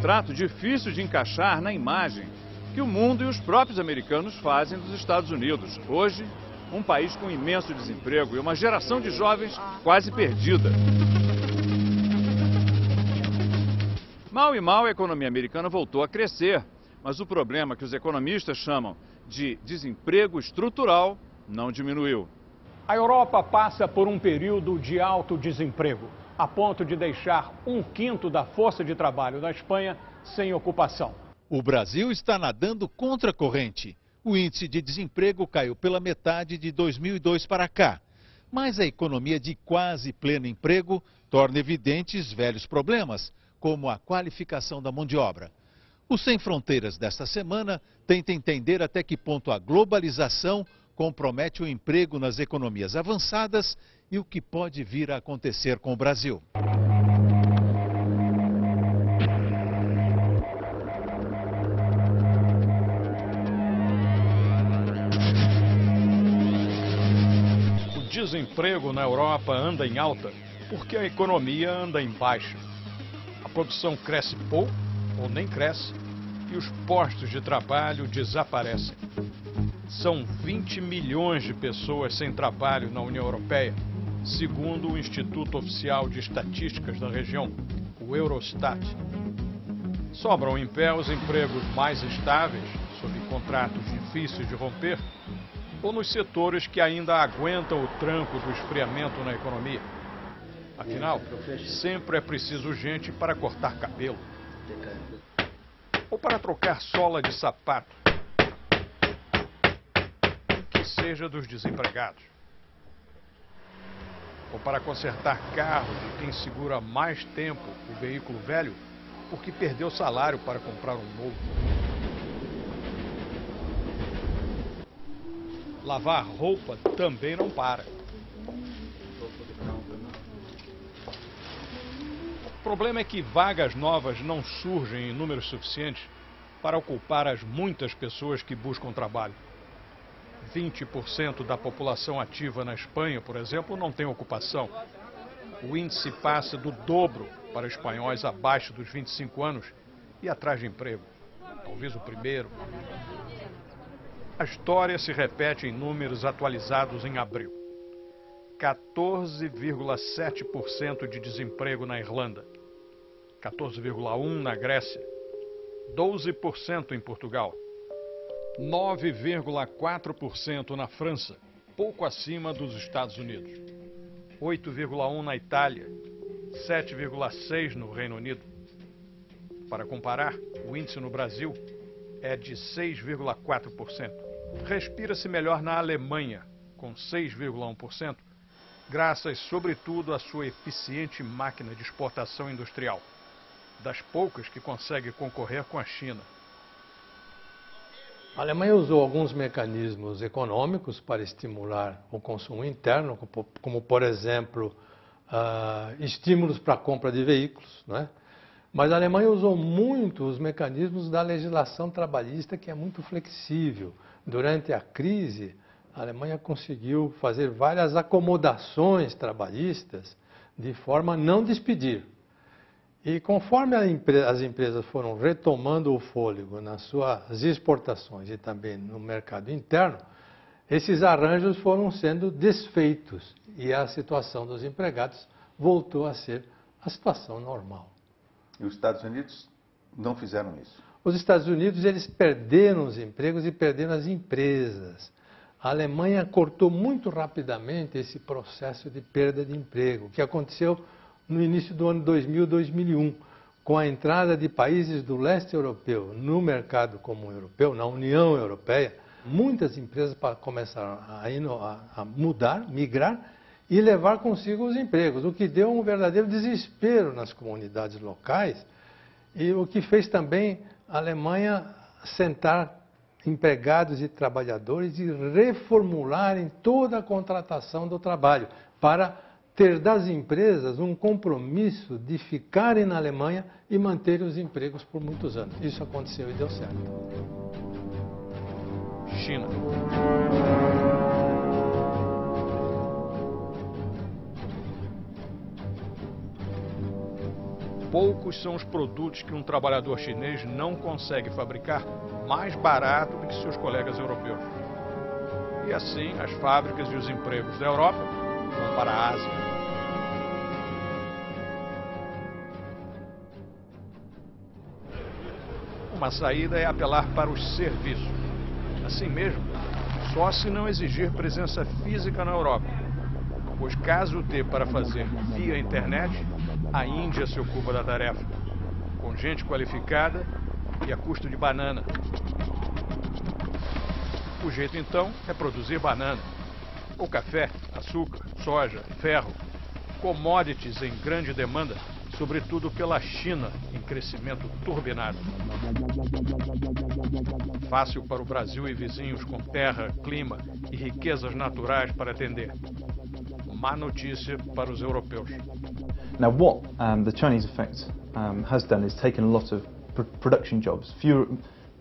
retrato difícil de encaixar na imagem que o mundo e os próprios americanos fazem dos Estados Unidos. Hoje, um país com imenso desemprego e uma geração de jovens quase perdida. Mal e mal, a economia americana voltou a crescer, mas o problema que os economistas chamam de desemprego estrutural não diminuiu. A Europa passa por um período de alto desemprego, a ponto de deixar 1/5 da força de trabalho da Espanha sem ocupação. O Brasil está nadando contra a corrente. O índice de desemprego caiu pela metade de 2002 para cá. Mas a economia de quase pleno emprego torna evidentes velhos problemas, como a qualificação da mão de obra. O Sem Fronteiras desta semana tenta entender até que ponto a globalização compromete o emprego nas economias avançadas e o que pode vir a acontecer com o Brasil. O desemprego na Europa anda em alta porque a economia anda em baixa. A produção cresce pouco ou nem cresce e os postos de trabalho desaparecem. São 20 milhões de pessoas sem trabalho na União Europeia, segundo o Instituto Oficial de Estatísticas da região, o Eurostat. Sobram em pé os empregos mais estáveis, sob contratos difíceis de romper, ou nos setores que ainda aguentam o tranco do esfriamento na economia. Afinal, sempre é preciso gente para cortar cabelo, ou para trocar sola de sapato, que seja dos desempregados, ou para consertar carro de quem segura mais tempo o veículo velho porque perdeu salário para comprar um novo. Lavar roupa também não para. O problema é que vagas novas não surgem em números suficientes para ocupar as muitas pessoas que buscam trabalho. 20% da população ativa na Espanha, por exemplo, não tem ocupação. O índice passa do dobro para espanhóis abaixo dos 25 anos e atrás de emprego. Talvez o primeiro. A história se repete em números atualizados em abril. 14,7% de desemprego na Irlanda, 14,1% na Grécia, 12% em Portugal, 9,4% na França, pouco acima dos Estados Unidos, 8,1% na Itália, 7,6% no Reino Unido. Para comparar, o índice no Brasil é de 6,4%. Respira-se melhor na Alemanha, com 6,1%, graças, sobretudo, à sua eficiente máquina de exportação industrial, das poucas que consegue concorrer com a China. A Alemanha usou alguns mecanismos econômicos para estimular o consumo interno, como por exemplo, estímulos para a compra de veículos, né? Mas a Alemanha usou muito os mecanismos da legislação trabalhista, que é muito flexível. Durante a crise, a Alemanha conseguiu fazer várias acomodações trabalhistas de forma a não despedir. E conforme as empresas foram retomando o fôlego nas suas exportações e também no mercado interno, esses arranjos foram sendo desfeitos e a situação dos empregados voltou a ser a situação normal. E os Estados Unidos não fizeram isso? Os Estados Unidos, eles perderam os empregos e perderam as empresas. A Alemanha cortou muito rapidamente esse processo de perda de emprego, que aconteceu no início do ano 2000, 2001, com a entrada de países do leste europeu no mercado comum europeu, na União Europeia. Muitas empresas começaram a mudar, migrar e levar consigo os empregos, o que deu um verdadeiro desespero nas comunidades locais e o que fez também a Alemanha sentar empregados e trabalhadores e reformularem toda a contratação do trabalho para ter das empresas um compromisso de ficarem na Alemanha e manterem os empregos por muitos anos. Isso aconteceu e deu certo. China. Poucos Alguns são os produtos que um trabalhador chinês não consegue fabricar mais barato do que seus colegas europeus. E assim, as fábricas e os empregos da Europa vão para a Ásia. Uma saída é apelar para os serviços. Assim mesmo, só se não exigir presença física na Europa, pois caso dê para fazer via internet, a Índia se ocupa da tarefa, com gente qualificada e a custo de banana. O jeito então é produzir banana, ou café, açúcar, soja, ferro, commodities em grande demanda, sobretudo pela China, em crescimento turbinado. Fácil para o Brasil e vizinhos com terra, clima e riquezas naturais para atender. Má notícia para os europeus. Now what the Chinese effect has done is taken a lot of production jobs.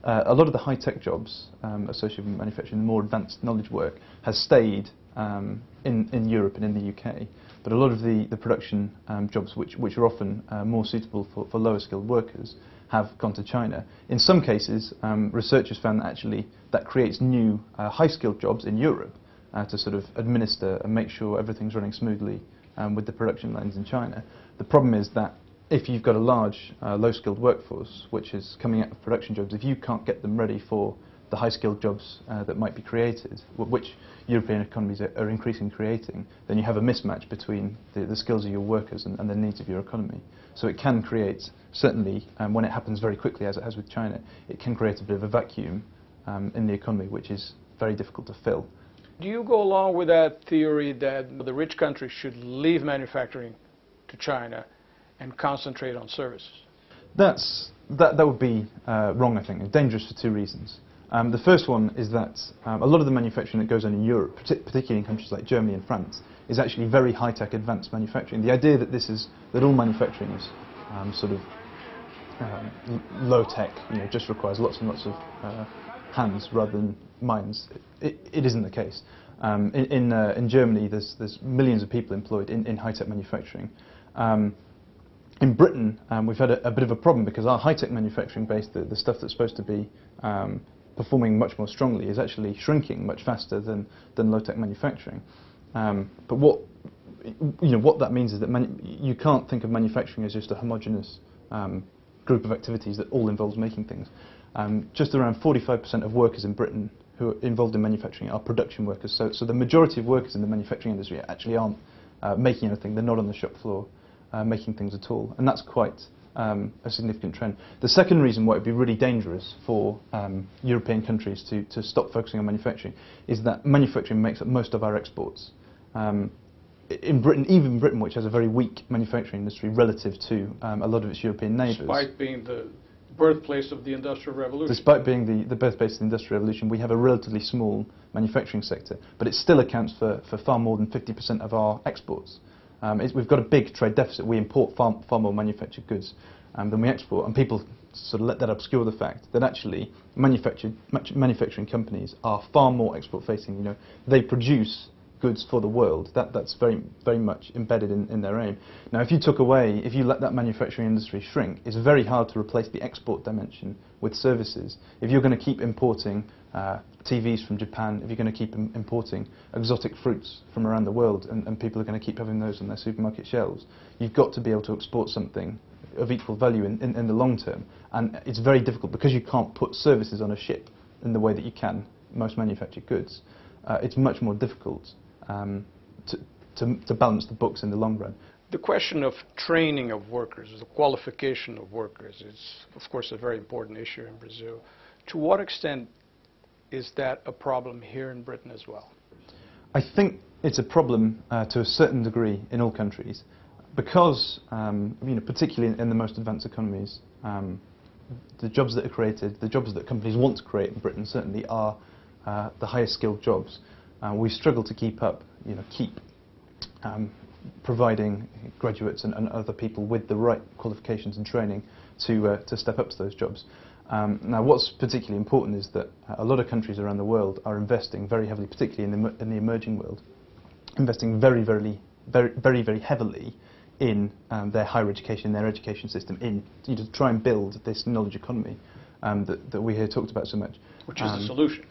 A lot of the high-tech jobs associated with manufacturing, the more advanced knowledge work, has stayed in Europe and in the UK. But a lot of the production jobs, which are often more suitable for lower skilled workers, have gone to China. In some cases, researchers found that actually that creates new high skilled jobs in Europe to sort of administer and make sure everything's running smoothly with the production lines in China. The problem is that if you've got a large low skilled workforce which is coming out of production jobs, if you can't get them ready for the high-skilled jobs that might be created, which European economies are increasingly creating, then you have a mismatch between the skills of your workers and the needs of your economy. So it can create, certainly when it happens very quickly, as it has with China, it can create a bit of a vacuum in the economy, which is very difficult to fill. Do you go along with that theory that the rich countries should leave manufacturing to China and concentrate on services? That would be wrong, I think, and dangerous for two reasons. The first one is that a lot of the manufacturing that goes on in Europe, particularly in countries like Germany and France, is actually very high-tech advanced manufacturing. The idea that all manufacturing is sort of low-tech, just requires lots and lots of hands rather than minds, it isn't the case. In Germany, there's millions of people employed in high-tech manufacturing. In Britain, we've had a bit of a problem because our high-tech manufacturing base, the stuff that's supposed to be performing much more strongly, is actually shrinking much faster than low-tech manufacturing. But what that means is that you can't think of manufacturing as just a homogeneous group of activities that all involves making things. Just around 45% of workers in Britain who are involved in manufacturing are production workers. So the majority of workers in the manufacturing industry actually aren't making anything. They're not on the shop floor making things at all, and that's quite a significant trend. The second reason why it would be really dangerous for European countries to stop focusing on manufacturing is that manufacturing makes up most of our exports. In Britain, even Britain, which has a very weak manufacturing industry relative to a lot of its European neighbours. Despite being the birthplace of the Industrial Revolution. Despite being the birthplace of the Industrial Revolution, we have a relatively small manufacturing sector, but it still accounts for far more than 50% of our exports. We've got a big trade deficit. We import far more manufactured goods than we export, and people sort of let that obscure the fact that actually manufacturing companies are far more export-facing. They produce goods for the world. That's very much embedded in their aim. Now, if you let that manufacturing industry shrink, it's very hard to replace the export dimension with services. If you're going to keep importing TVs from Japan, if you're going to keep importing exotic fruits from around the world, and people are going to keep having those on their supermarket shelves, you've got to be able to export something of equal value in the long term. And it's very difficult because you can't put services on a ship in the way that you can most manufactured goods. It's much more difficult to balance the books in the long run. The question of training of workers, the qualification of workers, is of course a very important issue in Brazil. To what extent is that a problem here in Britain as well? I think it's a problem to a certain degree in all countries, because particularly in the most advanced economies, the jobs that are created, the jobs that companies want to create in Britain certainly are the highest skilled jobs. We struggle to keep providing graduates and other people with the right qualifications and training to step up to those jobs. Now, what's particularly important is that a lot of countries around the world are investing very heavily, particularly in the emerging world, investing very heavily in their higher education, their education system, to try and build this knowledge economy that we here talked about so much. Which is the solution.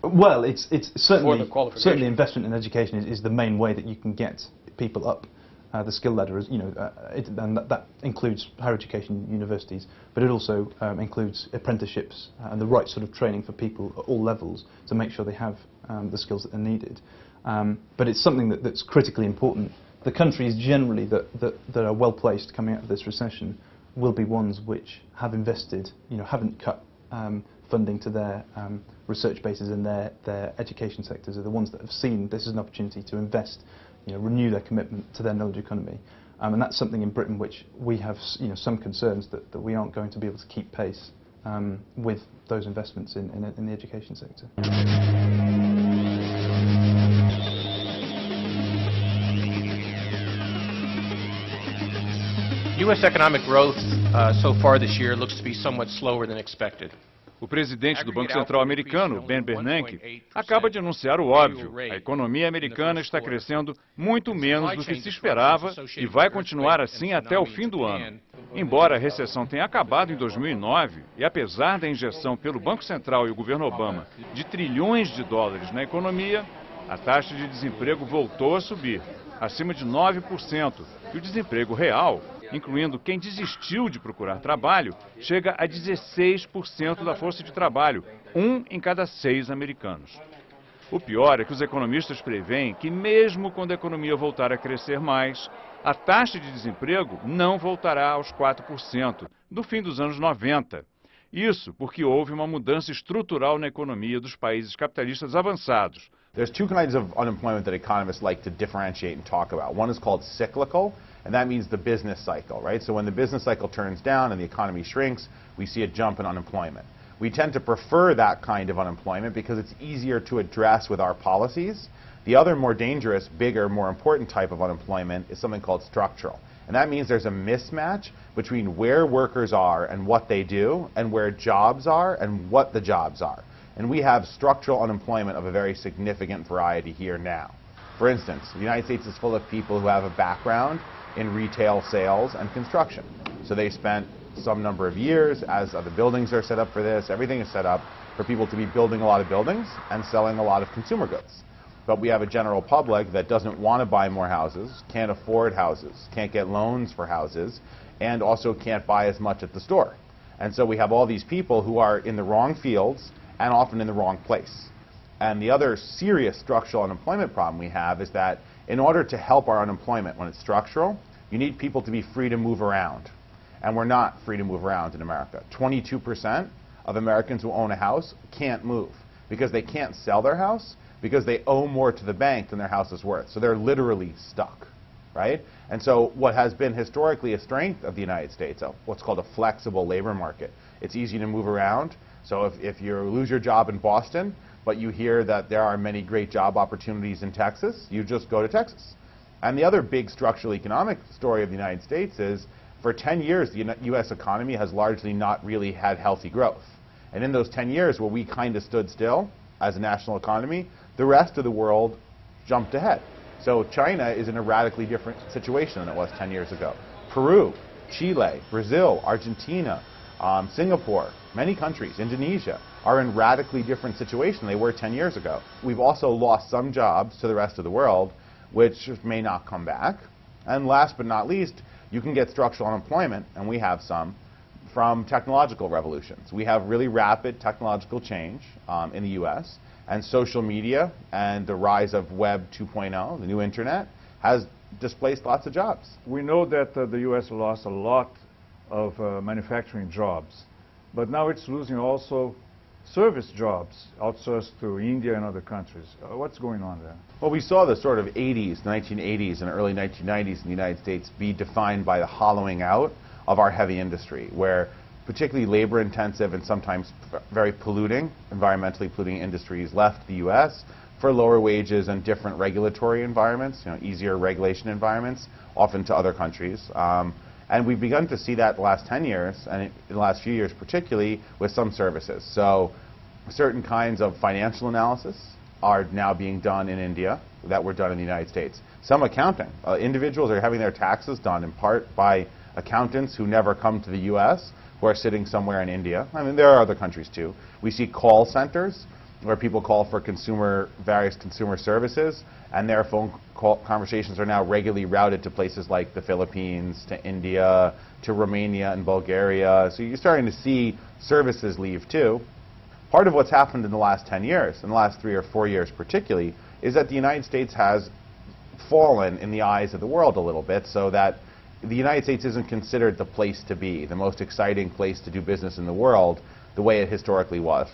Well, it's certainly investment in education is the main way that you can get people up the skill ladder, and that includes higher education, universities, but it also includes apprenticeships and the right sort of training for people at all levels to make sure they have the skills that are needed. But it's something that's critically important. The countries generally that are well placed coming out of this recession will be ones which have invested, haven't cut funding to their research bases and their education sectors, are the ones that have seen this as an opportunity to invest, renew their commitment to their knowledge economy. And that's something in Britain which we have some concerns that we aren't going to be able to keep pace with those investments in the education sector. U.S. economic growth so far this year looks to be somewhat slower than expected. O presidente do Banco Central americano, Ben Bernanke, acaba de anunciar o óbvio. A economia americana está crescendo muito menos do que se esperava e vai continuar assim até o fim do ano. Embora a recessão tenha acabado em 2009 e apesar da injeção pelo Banco Central e o governo Obama de trilhões de dólares na economia, a taxa de desemprego voltou a subir, acima de 9%, e o desemprego real, incluindo quem desistiu de procurar trabalho, chega a 16% da força de trabalho, 1 em cada 6 americanos. O pior é que os economistas preveem que mesmo quando a economia voltar a crescer mais, a taxa de desemprego não voltará aos 4% do fim dos anos 90. Isso porque houve uma mudança estrutural na economia dos países capitalistas avançados. There's two kinds of unemployment that economists like to differentiate and talk about. One is called cyclical, and that means the business cycle, right? So when the business cycle turns down and the economy shrinks, we see a jump in unemployment. We tend to prefer that kind of unemployment because it's easier to address with our policies. The other more dangerous, bigger, more important type of unemployment is something called structural. And that means there's a mismatch between where workers are and what they do, and where jobs are and what the jobs are. And we have structural unemployment of a very significant variety here now. For instance, the United States is full of people who have a background in retail sales and construction. So they spent some number of years, as the buildings are set up for this, everything is set up for people to be building a lot of buildings and selling a lot of consumer goods. But we have a general public that doesn't want to buy more houses, can't afford houses, can't get loans for houses, and also can't buy as much at the store. And so we have all these people who are in the wrong fields and often in the wrong place. And the other serious structural unemployment problem we have is that in order to help our unemployment when it's structural, you need people to be free to move around. And we're not free to move around in America. 22% of Americans who own a house can't move because they can't sell their house because they owe more to the bank than their house is worth. So they're literally stuck, right? And so what has been historically a strength of the United States, what's called a flexible labor market. It's easy to move around. So if you lose your job in Boston, but you hear that there are many great job opportunities in Texas, you just go to Texas. And the other big structural economic story of the United States is for 10 years, the U.S. economy has largely not really had healthy growth. And in those 10 years where we kind of stood still as a national economy, the rest of the world jumped ahead. So China is in a radically different situation than it was 10 years ago. Peru, Chile, Brazil, Argentina, Singapore, many countries, Indonesia, are in radically different situations than they were 10 years ago. We've also lost some jobs to the rest of the world, which may not come back. And last but not least, you can get structural unemployment, and we have some, from technological revolutions. We have really rapid technological change in the U.S., and social media and the rise of Web 2.0, the new internet, has displaced lots of jobs. We know that the U.S. lost a lot of manufacturing jobs, but now it's losing also service jobs outsourced to India and other countries. What's going on there? Well, we saw the sort of 1980s and early 1990s in the United States be defined by the hollowing out of our heavy industry, where particularly labor-intensive and sometimes very polluting, environmentally polluting industries left the U.S. for lower wages and different regulatory environments, easier regulation environments, often to other countries. And we've begun to see that the last 10 years, and in the last few years particularly, with some services. So certain kinds of financial analysis, are now being done in India that were done in the United States. Some accounting. Individuals are having their taxes done in part by accountants who never come to the U.S., who are sitting somewhere in India. I mean, there are other countries too. We see call centers where people call for various consumer services, and their phone call conversations are now regularly routed to places like the Philippines, to India, to Romania and Bulgaria. So you're starting to see services leave too. Part of what's happened in the last 10 years, in the last 3 or 4 years particularly, is that the United States has fallen in the eyes of the world a little bit, so that the United States isn't considered the place to be, the most exciting place to do business in the world, the way it historically was.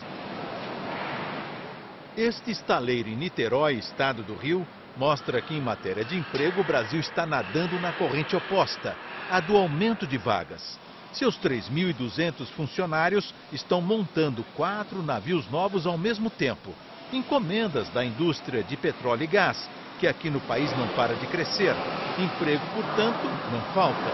Este estaleiro em Niterói, estado do Rio, mostra que em matéria de emprego o Brasil está nadando na corrente oposta, a do aumento de vagas. Seus 3.200 funcionários estão montando 4 navios novos ao mesmo tempo. Encomendas da indústria de petróleo e gás, que aqui no país não para de crescer. Emprego, portanto, não falta.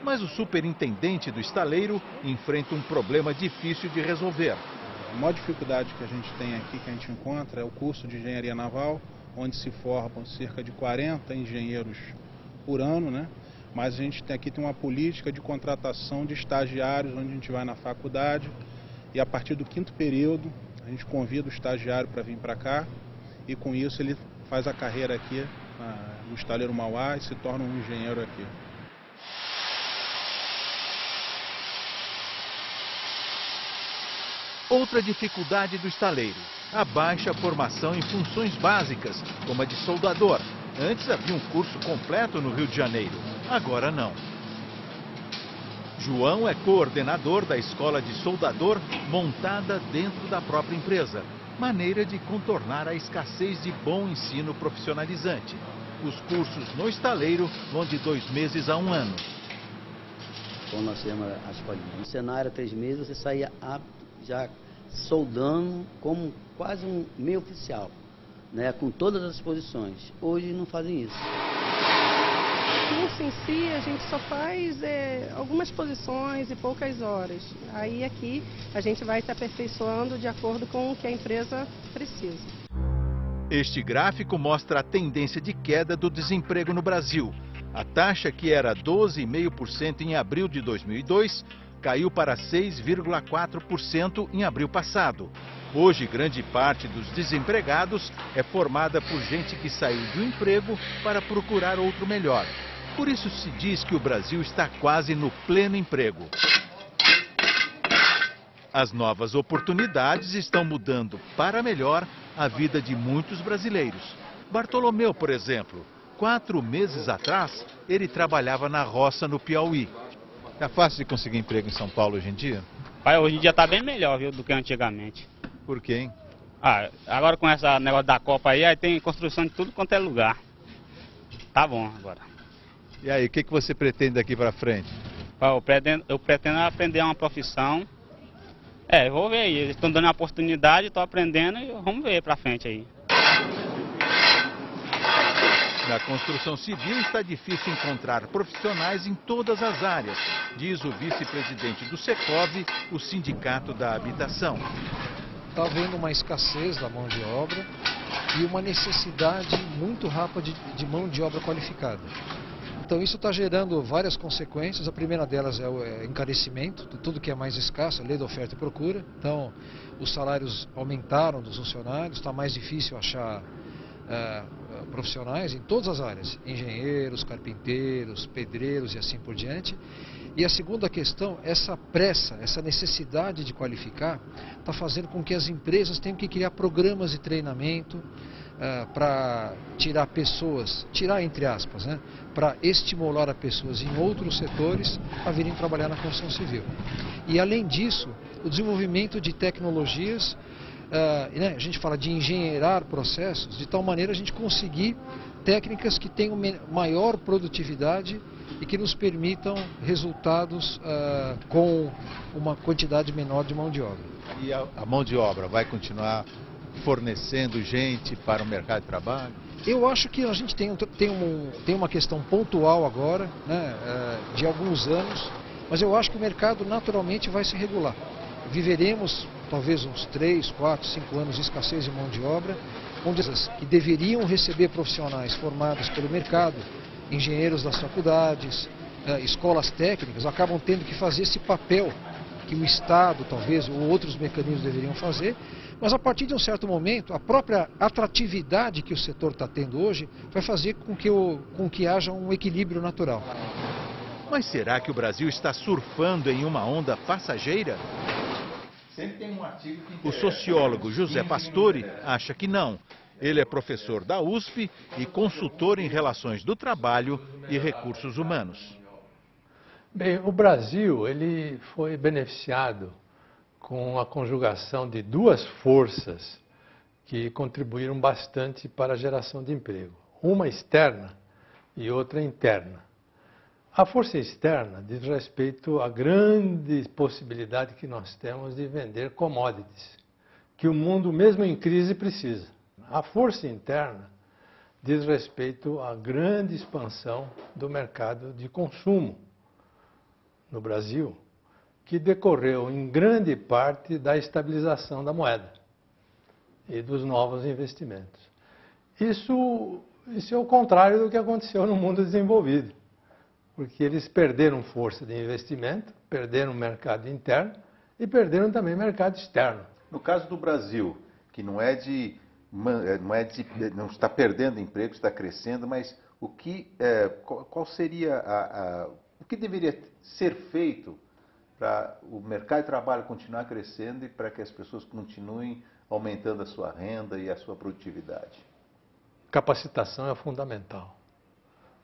Mas o superintendente do estaleiro enfrenta um problema difícil de resolver. A maior dificuldade que a gente tem aqui, que a gente encontra, é o curso de engenharia naval, onde se formam cerca de 40 engenheiros por ano, né? Mas a gente aqui tem uma política de contratação de estagiários, onde a gente vai na faculdade e a partir do 5º período a gente convida o estagiário para vir para cá e com isso ele faz a carreira aqui no estaleiro Mauá e se torna um engenheiro aqui. Outra dificuldade do estaleiro, a baixa formação em funções básicas, como a de soldador. Antes havia um curso completo no Rio de Janeiro, agora não. João é coordenador da escola de soldador montada dentro da própria empresa. Maneira de contornar a escassez de bom ensino profissionalizante. Os cursos no estaleiro vão de 2 meses a 1 ano. Quando nós fizemos a escolinha, no cenário, 3 meses, você saía já soldando como quase um meio oficial, né, com todas as posições. Hoje não fazem isso. O curso em si, a gente só faz algumas posições e poucas horas. Aí aqui a gente vai se aperfeiçoando de acordo com o que a empresa precisa. Este gráfico mostra a tendência de queda do desemprego no Brasil. A taxa, que era 12,5% em abril de 2002, caiu para 6,4% em abril passado. Hoje, grande parte dos desempregados é formada por gente que saiu de um emprego para procurar outro melhor. Por isso se diz que o Brasil está quase no pleno emprego. As novas oportunidades estão mudando para melhor a vida de muitos brasileiros. Bartolomeu, por exemplo, 4 meses atrás, ele trabalhava na roça no Piauí. É fácil de conseguir emprego em São Paulo hoje em dia? Pai, hoje em dia está bem melhor, viu, do que antigamente. Por quê, hein? Agora com esse negócio da Copa aí tem construção de tudo quanto é lugar. Tá bom agora. E aí, o que você pretende daqui para frente? Eu pretendo aprender uma profissão. Vou ver aí, eles estão dando uma oportunidade, estou aprendendo e vamos ver para frente aí. Na construção civil está difícil encontrar profissionais em todas as áreas, diz o vice-presidente do Secov, o Sindicato da Habitação. Está havendo uma escassez da mão de obra e uma necessidade muito rápida de mão de obra qualificada. Então isso está gerando várias consequências. A primeira delas é o encarecimento de tudo que é mais escasso, a lei da oferta e procura. Então os salários aumentaram dos funcionários, está mais difícil achar profissionais em todas as áreas, engenheiros, carpinteiros, pedreiros e assim por diante. E a segunda questão, essa pressa, essa necessidade de qualificar, está fazendo com que as empresas tenham que criar programas de treinamento para tirar pessoas, tirar entre aspas, né, para estimular a pessoas em outros setores a virem trabalhar na construção civil. E além disso, o desenvolvimento de tecnologias, a gente fala de engenheirar processos, de tal maneira a gente conseguir técnicas que tenham maior produtividade e que nos permitam resultados com uma quantidade menor de mão de obra. E a mão de obra vai continuar fornecendo gente para o mercado de trabalho? Eu acho que a gente tem uma questão pontual agora, né, de alguns anos, mas eu acho que o mercado naturalmente vai se regular. Viveremos talvez uns 3, 4, 5 anos de escassez de mão de obra, onde as que deveriam receber profissionais formados pelo mercado, engenheiros das faculdades, escolas técnicas, acabam tendo que fazer esse papel que o Estado, talvez, ou outros mecanismos deveriam fazer, mas a partir de um certo momento, a própria atratividade que o setor está tendo hoje vai fazer com que haja um equilíbrio natural. Mas será que o Brasil está surfando em uma onda passageira? O sociólogo José Pastore acha que não. Ele é professor da USP e consultor em relações do trabalho e recursos humanos. Bem, o Brasil ele foi beneficiado com a conjugação de duas forças que contribuíram bastante para a geração de emprego. Uma externa e outra interna. A força externa diz respeito à grande possibilidade que nós temos de vender commodities, que o mundo, mesmo em crise, precisa. A força interna diz respeito à grande expansão do mercado de consumo no Brasil, que decorreu em grande parte da estabilização da moeda e dos novos investimentos. Isso é o contrário do que aconteceu no mundo desenvolvido, porque eles perderam força de investimento, perderam o mercado interno e perderam também o mercado externo. No caso do Brasil, que não está perdendo emprego, está crescendo, mas qual seria o que deveria ser feito para o mercado de trabalho continuar crescendo e para que as pessoas continuem aumentando a sua renda e a sua produtividade? Capacitação é fundamental.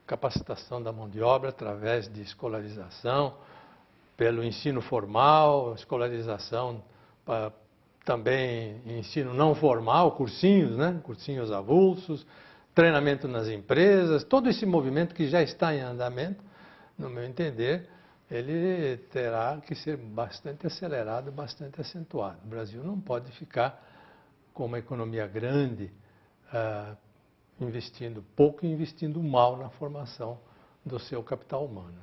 Capacitação da mão de obra através de escolarização, pelo ensino formal, escolarização também ensino não formal, cursinhos, né? Cursinhos avulsos, treinamento nas empresas, todo esse movimento que já está em andamento, no meu entender, ele terá que ser bastante acelerado, bastante acentuado. O Brasil não pode ficar com uma economia grande, investindo pouco e investindo mal na formação do seu capital humano.